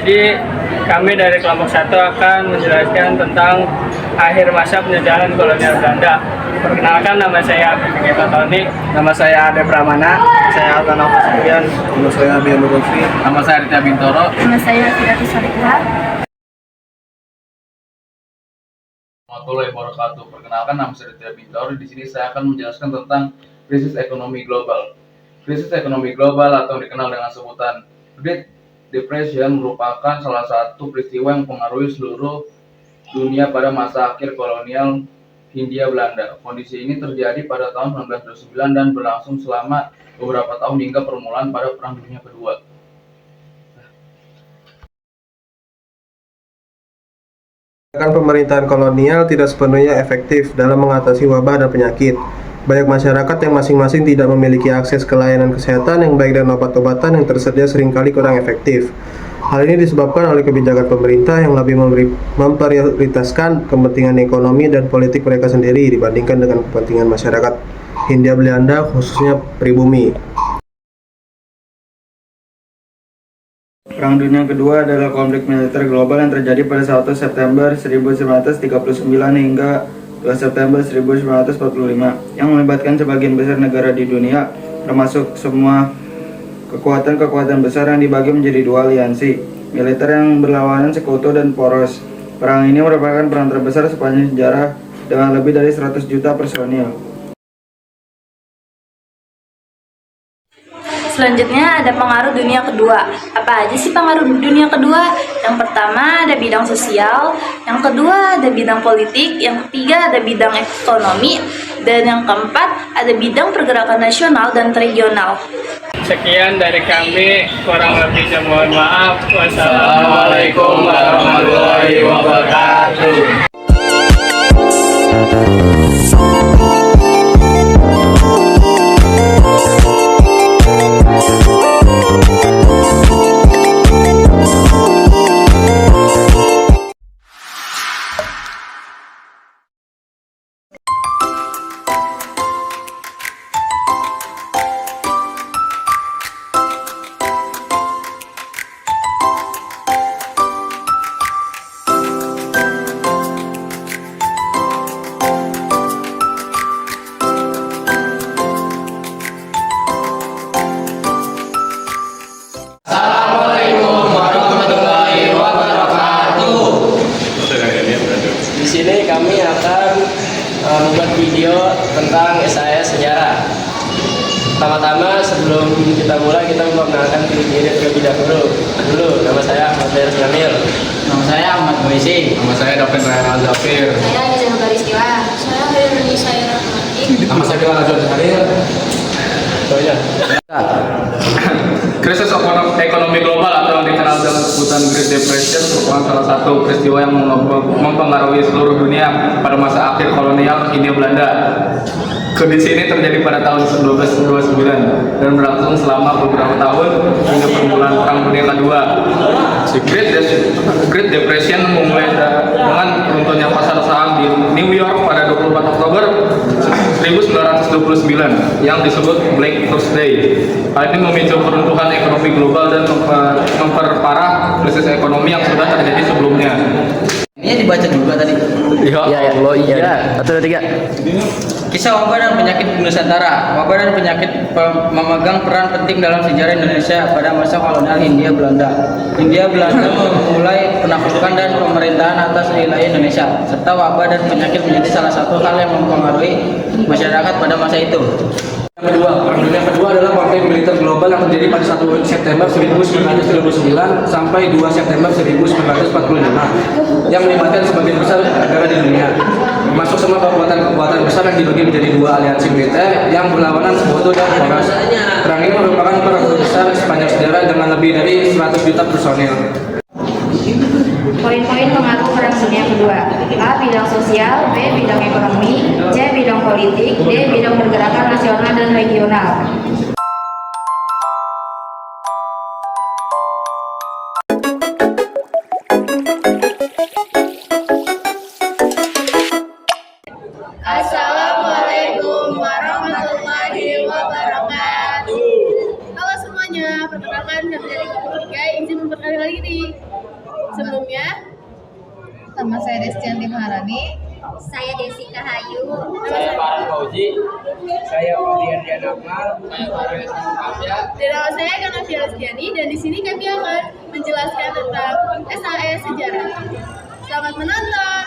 Jadi kami dari kelompok 1 akan menjelaskan tentang akhir masa penjajahan kolonial Belanda. Perkenalkan, nama saya Abdi Tony. Nama saya Ade Pramana. Saya Altan Alfasian. Nama saya Abdi Lutfi. Nama saya Aditya Bintoro. Nama saya Firati Salihah. Warahmatullahi wabarakatuh. Perkenalkan, nama saya Aditya Bintoro. Di sini saya akan menjelaskan tentang krisis ekonomi global. Krisis ekonomi global atau dikenal dengan sebutan Great Depression merupakan salah satu peristiwa yang mempengaruhi seluruh dunia pada masa akhir kolonial Hindia Belanda. Kondisi ini terjadi pada tahun 1929 dan berlangsung selama beberapa tahun hingga permulaan pada Perang Dunia Kedua. Pemerintahan kolonial tidak sepenuhnya efektif dalam mengatasi wabah dan penyakit. Banyak masyarakat yang masing-masing tidak memiliki akses ke layanan kesehatan yang baik dan obat-obatan yang tersedia seringkali kurang efektif. Hal ini disebabkan oleh kebijakan pemerintah yang lebih memprioritaskan kepentingan ekonomi dan politik mereka sendiri dibandingkan dengan kepentingan masyarakat Hindia Belanda, khususnya pribumi. Perang Dunia Kedua adalah konflik militer global yang terjadi pada 1 September 1939 hingga 2 September 1945 yang melibatkan sebagian besar negara di dunia, termasuk semua kekuatan-kekuatan besar yang dibagi menjadi dua aliansi militer yang berlawanan, sekutu dan poros. Perang ini merupakan perang terbesar sepanjang sejarah dengan lebih dari 100 juta personil. Selanjutnya ada pengaruh dunia kedua. Apa aja sih pengaruh dunia kedua? Yang pertama ada bidang sosial, yang kedua ada bidang politik, yang ketiga ada bidang ekonomi, dan yang keempat ada bidang pergerakan nasional dan regional. Sekian dari kami, kurang lebihnya mohon maaf. Assalamualaikum warahmatullahi wabarakatuh. Di sini kami akan membuat video tentang SAS sejarah. Pertama-tama sebelum kita mulai, kita memperkenalkan diri terlebih dahulu. Nama saya Ahmad Jamil. Nama saya Ahmad Boisi. Nama saya David Ryan Al-Zafir. Saya Nizam Baristiwa. Saya Hairuni Sairahmati. Nama saya Bilal Azwar Harir. Krisis ekonomi global atau yang dikenal dengan sebutan Great Depression merupakan salah satu peristiwa yang mempengaruhi seluruh dunia pada masa akhir kolonial Hindia Belanda. Kondisi ini terjadi pada tahun 1929 dan berlangsung selama beberapa tahun hingga permulaan Perang Dunia Kedua. Great Depression memulai dengan runtuhnya pasar saham di New York pada 24 Oktober 1929 yang disebut Black Thursday. Hal ini memicu peruntuhan ekonomi global dan memperparah krisis ekonomi yang sudah terjadi sebelumnya. Ini dibaca juga tadi. Iya, Allah iya. 1, 2, 3. Kisah wabah dan penyakit Nusantara. Wabah dan penyakit memegang peran penting dalam sejarah Indonesia pada masa kolonial Hindia Belanda. Hindia Belanda memulai penaklukan dan pemerintahan atas wilayah Indonesia, serta wabah dan penyakit menjadi salah satu hal yang mempengaruhi masyarakat pada masa itu. Perang Dunia Kedua adalah konflik militer global yang terjadi pada 1 September 1939 sampai 2 September 1945 yang melibatkan sebagian besar negara di dunia, termasuk semua kekuatan besar yang dibagi menjadi dua aliansi militer yang berlawanan, sekutu dan poros. Perang ini merupakan perang terbesar sepanjang sejarah dengan lebih dari 100 juta personil. Poin-poin pengaruh Perang Dunia Kedua. A. Bidang sosial, B. Bidang ekonomi, C. Bidang politik, D. Bidang pergerakan nasional dan regional. Assalamualaikum warahmatullahi wabarakatuh. Halo semuanya, perkenalkan kami dari kelompok 3 izin memperkenalkan diri. Sebelumnya, nama saya Destianti Maharani. Saya Desika Hayu. Saya Farhan Fauzi. Saya Olian Dianakmal. Saya Farhan Fasya. Dan nama saya Kanavia Lestiani, dan di sini kami akan menjelaskan tentang SAS sejarah. Selamat menonton.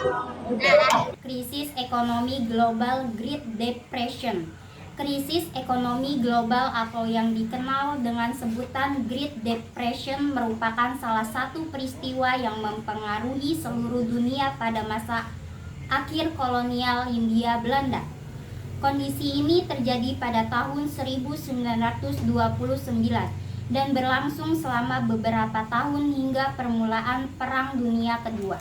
Krisis ekonomi global Great Depression. Krisis ekonomi global atau yang dikenal dengan sebutan Great Depression merupakan salah satu peristiwa yang mempengaruhi seluruh dunia pada masa akhir kolonial Hindia Belanda. Kondisi ini terjadi pada tahun 1929 dan berlangsung selama beberapa tahun hingga permulaan Perang Dunia Kedua.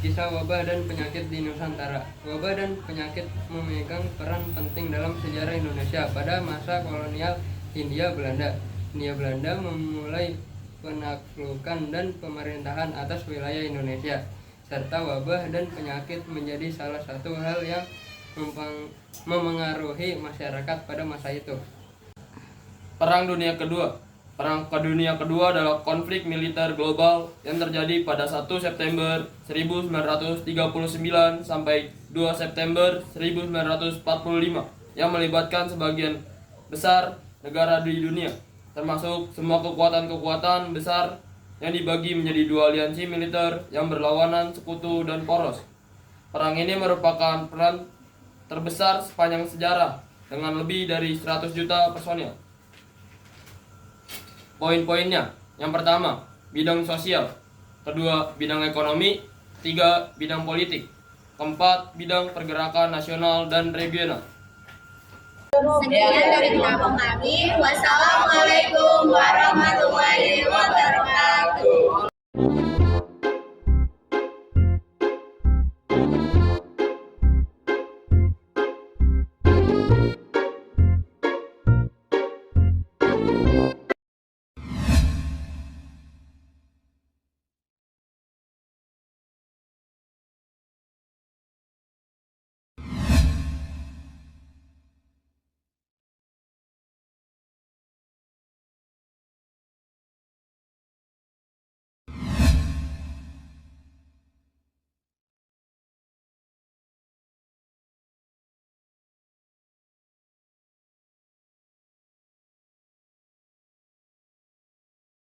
Kisah wabah dan penyakit di Nusantara. Wabah dan penyakit memegang peran penting dalam sejarah Indonesia pada masa kolonial Hindia Belanda. Hindia Belanda memulai penaklukan dan pemerintahan atas wilayah Indonesia, serta wabah dan penyakit menjadi salah satu hal yang memengaruhi masyarakat pada masa itu. Perang Dunia Kedua. Perang Dunia Kedua adalah konflik militer global yang terjadi pada 1 September 1939 sampai 2 September 1945 yang melibatkan sebagian besar negara di dunia, termasuk semua kekuatan-kekuatan besar yang dibagi menjadi dua aliansi militer yang berlawanan, sekutu, dan poros. Perang ini merupakan peran terbesar sepanjang sejarah dengan lebih dari 100 juta personil. Poin-poinnya, yang pertama, bidang sosial. Kedua, bidang ekonomi. Tiga, bidang politik. Keempat, bidang pergerakan nasional dan regional. Sekian dari kampung kami. Wassalamualaikum warahmatullahi wabarakatuh.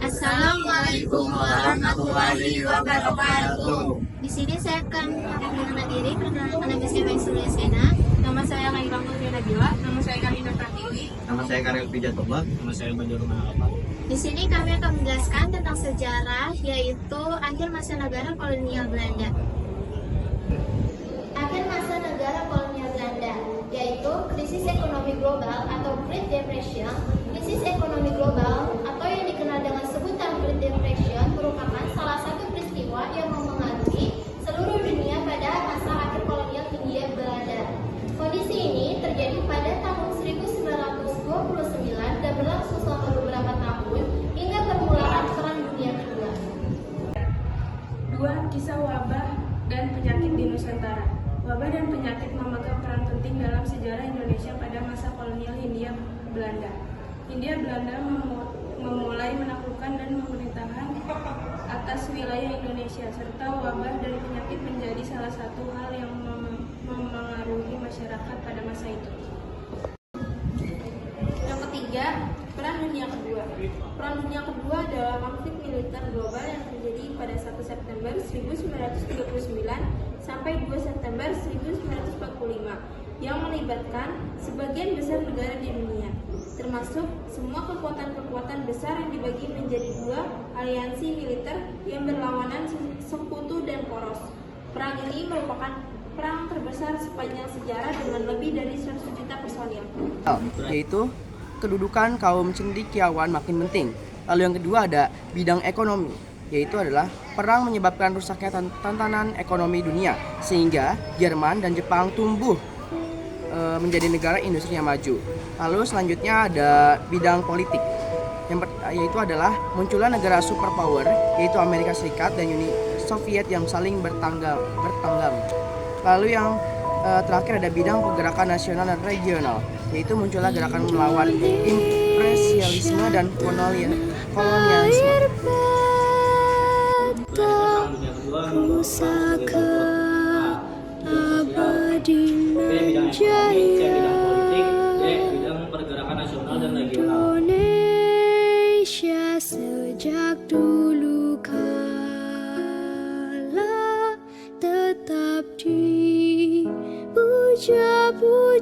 Assalamualaikum warahmatullahi wabarakatuh. Di sini saya akan mengenalkan diri, perkenalkan nama saya Maisuri Sena. Nama saya Kairang Putri Nabila. Nama saya Karina Pratiwi. Nama saya Karel Pijatoba. Nama saya Banjur Manalapa. Di sini kami akan menjelaskan tentang sejarah, yaitu akhir masa negara kolonial Belanda. Akhir masa negara kolonial Belanda, yaitu krisis ekonomi global atau Great Depression. Krisis ekonomi global atau yang dikenal dengan sebutan Great Depression merupakan salah satu peristiwa yang memengaruhi seluruh dunia pada masa akhir kolonial Hindia Belanda. Kondisi ini terjadi pada tahun 1929 dan berlangsung selama beberapa tahun hingga permulaan Perang Dunia Kedua. 2. Kisah wabah dan penyakit di Nusantara. Wabah dan penyakit memegang peran penting dalam sejarah Indonesia pada masa kolonial Hindia Belanda. Hindia Belanda memulai menaklukkan dan pemerintahan atas wilayah Indonesia, serta wabah dan penyakit menjadi salah satu hal yang memengaruhi masyarakat pada masa itu. Yang ketiga, Perang Dunia Kedua. Perang Dunia Kedua adalah konflik militer global yang terjadi pada 1 September 1939 sampai 2 September 1945 yang melibatkan sebagian besar negara di dunia, termasuk semua kekuatan-kekuatan besar yang dibagi menjadi dua aliansi militer yang berlawanan, sekutu, dan poros. Perang ini merupakan perang terbesar sepanjang sejarah dengan lebih dari 100 juta personil. Yaitu kedudukan kaum cendekiawan makin penting. Lalu yang kedua ada bidang ekonomi, yaitu adalah perang menyebabkan rusaknya tantangan ekonomi dunia sehingga Jerman dan Jepang tumbuh menjadi negara industri yang maju. Lalu selanjutnya ada bidang politik, yaitu adalah munculnya negara superpower yaitu Amerika Serikat dan Uni Soviet yang saling bertenggang. Lalu yang terakhir ada bidang pergerakan nasional dan regional, yaitu munculnya gerakan melawan impresialisme dan kolonialisme.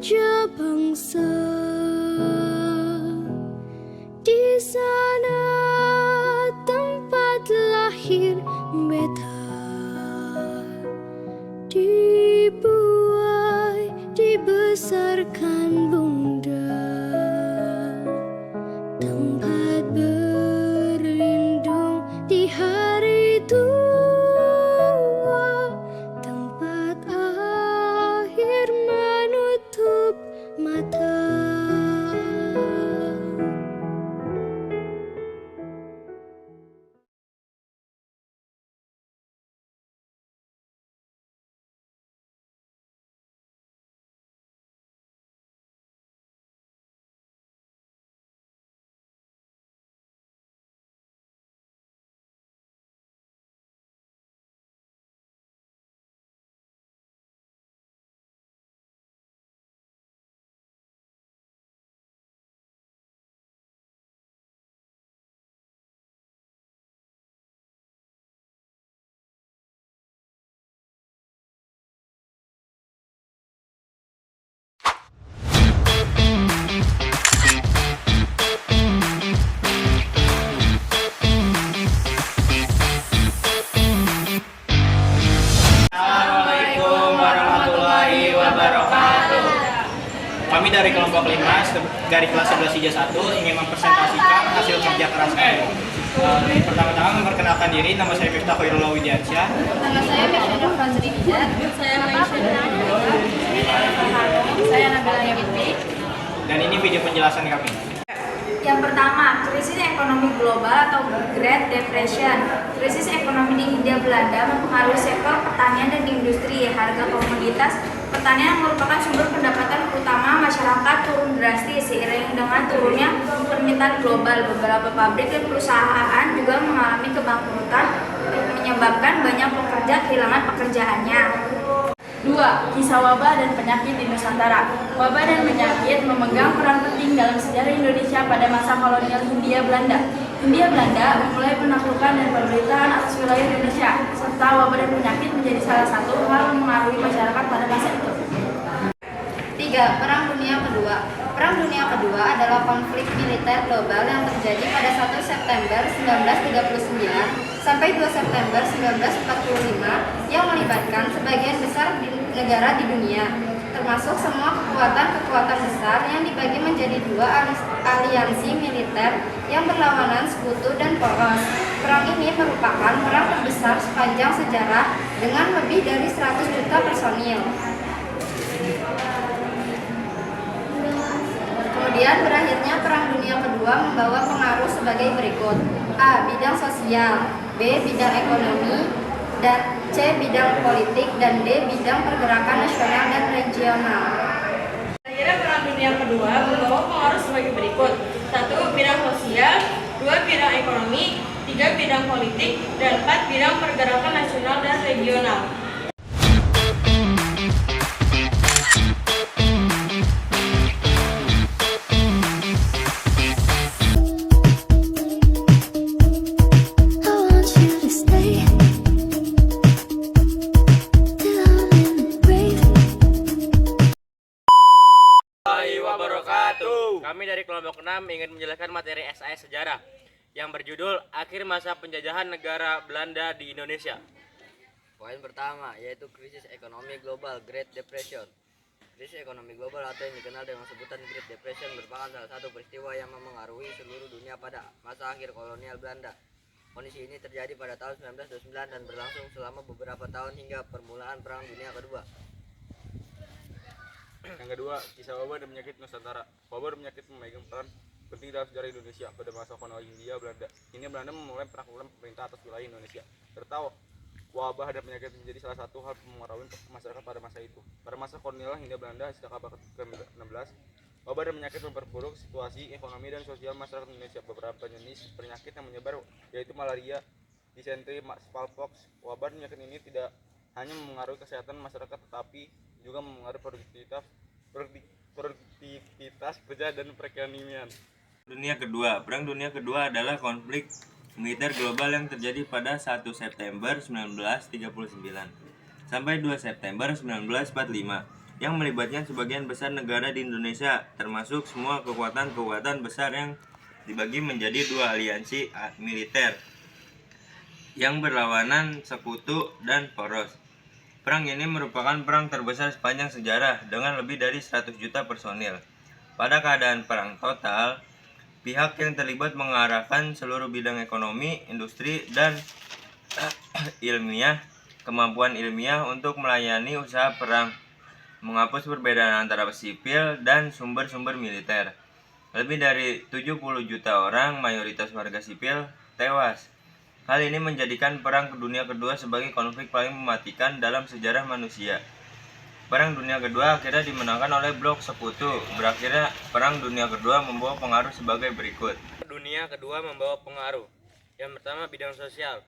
raja bangsa. Di sana tempat lahir beta, dibuai, dibesarkan bunda, tempat berlindung di hari tua, tempat akhir menutup mata. Assalamualaikum warahmatullahi wabarakatuh. Kami dari kelompok 5 dari kelas 11 IJA 1 ingin mempresentasikan hasil kerja keras kami. Pertama-tama memperkenalkan diri, nama saya Miftah Khairullah Widiansyah. Nama saya Misyana Fazri Dijat. Saya Maisyana. Saya Nabila Yabiti. Dan ini video penjelasan kami. Yang pertama, krisis ekonomi global atau Great Depression. Krisis ekonomi di Hindia Belanda mempengaruhi sektor pertanian dan industri. Harga komoditas pertanian yang merupakan sumber pendapatan utama masyarakat turun drastis seiring dengan turunnya permintaan global. Beberapa pabrik dan perusahaan juga mengalami kebangkrutan yang menyebabkan banyak pekerja kehilangan pekerjaannya. 2. Kisah wabah dan penyakit di Nusantara. Wabah dan penyakit memegang peran penting dalam sejarah Indonesia pada masa kolonial Hindia Belanda. Hindia Belanda memulai penaklukan dan pemerintahan atas wilayah Indonesia, serta wabah dan penyakit menjadi salah satu hal yang mempengaruhi masyarakat pada masa itu. 3. Perang Dunia Kedua. Perang Dunia Kedua adalah konflik militer global yang terjadi pada 1 September 1939 sampai 2 September 1945 yang melibatkan sebagian besar negara di dunia, termasuk semua kekuatan-kekuatan besar yang dibagi menjadi 2 aliansi militer yang berlawanan, sekutu dan poros. Perang ini merupakan perang terbesar sepanjang sejarah dengan lebih dari 100 juta personil. Kemudian berakhirnya Perang Dunia Kedua membawa pengaruh sebagai berikut. A. Bidang sosial, B. Bidang ekonomi, dan C. Bidang politik, dan D. Bidang pergerakan nasional dan regional. Akhirnya Perang Dunia Kedua membawa pengaruh sebagai berikut. 1. Bidang sosial, 2. Bidang ekonomi, 3. Bidang politik, dan 4. Bidang pergerakan nasional dan regional. Kami dari kelompok 6 ingin menjelaskan materi SAS Sejarah yang berjudul Akhir Masa Penjajahan Negara Belanda di Indonesia. Poin pertama yaitu krisis ekonomi global Great Depression. Krisis ekonomi global atau yang dikenal dengan sebutan Great Depression merupakan salah satu peristiwa yang memengaruhi seluruh dunia pada masa akhir kolonial Belanda. Kondisi ini terjadi pada tahun 1929 dan berlangsung selama beberapa tahun hingga permulaan Perang Dunia Kedua. Yang kedua, kisah wabah dan penyakit Nusantara. Wabah dan penyakit memegang peran penting dalam sejarah Indonesia pada masa kolonial Hindia Belanda. Hindia Belanda memulai penaklukan pemerintah atas wilayah Indonesia. Serta wabah dan penyakit menjadi salah satu hal mempengaruhi masyarakat pada masa itu. Pada masa kolonial Hindia Belanda sejak abad ke-16, wabah dan penyakit memperburuk situasi ekonomi dan sosial masyarakat Indonesia. Beberapa jenis penyakit yang menyebar yaitu malaria, disentri, smallpox. Wabah dan penyakit ini tidak hanya mempengaruhi kesehatan masyarakat tetapi juga mempengaruhi produktivitas kerja dan perekonomian. Dunia Kedua. Perang Dunia Kedua adalah konflik militer global yang terjadi pada 1 September 1939 sampai 2 September 1945 yang melibatkan sebagian besar negara di Indonesia, termasuk semua kekuatan-kekuatan besar yang dibagi menjadi dua aliansi militer yang berlawanan, sekutu, dan poros. Perang ini merupakan perang terbesar sepanjang sejarah dengan lebih dari 100 juta personil. Pada keadaan perang total, pihak yang terlibat mengarahkan seluruh bidang ekonomi, industri, dan kemampuan ilmiah untuk melayani usaha perang, menghapus perbedaan antara sipil dan sumber-sumber militer. Lebih dari 70 juta orang, mayoritas warga sipil, tewas. Hal ini menjadikan Perang Dunia Kedua sebagai konflik paling mematikan dalam sejarah manusia. Perang Dunia Kedua akhirnya dimenangkan oleh blok sekutu. Berakhirnya Perang Dunia Kedua membawa pengaruh sebagai berikut. Dunia Kedua membawa pengaruh. Yang pertama, bidang sosial.